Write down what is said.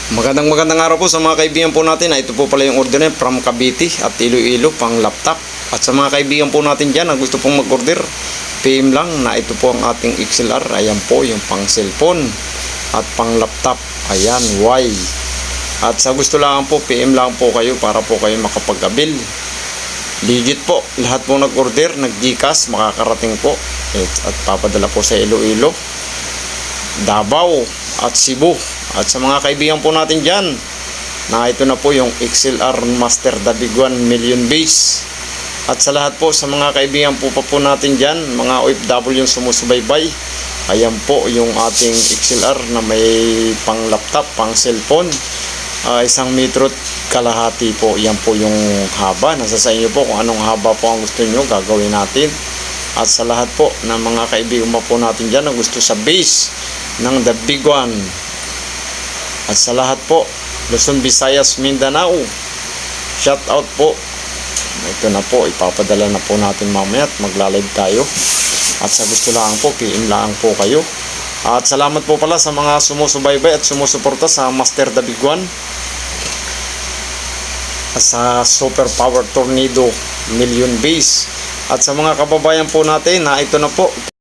Magandang araw po sa mga kaibigan po natin. Ito po pala yung order niya from Cavite at Iloilo pang laptop. At sa mga kaibigan po natin dyan na gusto pong mag-order, PM lang na ito po ang ating XLR. Ayan po yung pang cellphone at pang laptop. Ayan, Y. At sa gusto lang po, PM lang po kayo para po kayo makapag-abil. Legit po, lahat po nag-order, nag-Gcash, makakarating po. At papadala po sa Iloilo, Davao at Cebu. At sa mga kaibigan po natin dyan, na ito na po yung XLR Master The Big One Million Base. At sa lahat po sa mga kaibigan po natin dyan, mga OFW yung sumusubaybay, ayan po yung ating XLR na may pang laptop, pang cellphone, 1 metro kalahati po. Yan po yung haba, nasa sa inyo po kung anong haba po ang gusto nyo, gagawin natin. At sa lahat po ng mga kaibigan po natin dyan na gusto sa base ng The Big One, at sa lahat po Luzon, Visayas, Mindanao, shout out po. Ito na po, ipapadala na po natin mamaya at magla-live tayo. At sa gusto lang po, PM lang po kayo. At salamat po pala sa mga sumusubaybay at sumusuporta sa Master The Big One at sa Super Power Tornado Million Base. At sa mga kababayan po natin na ito na po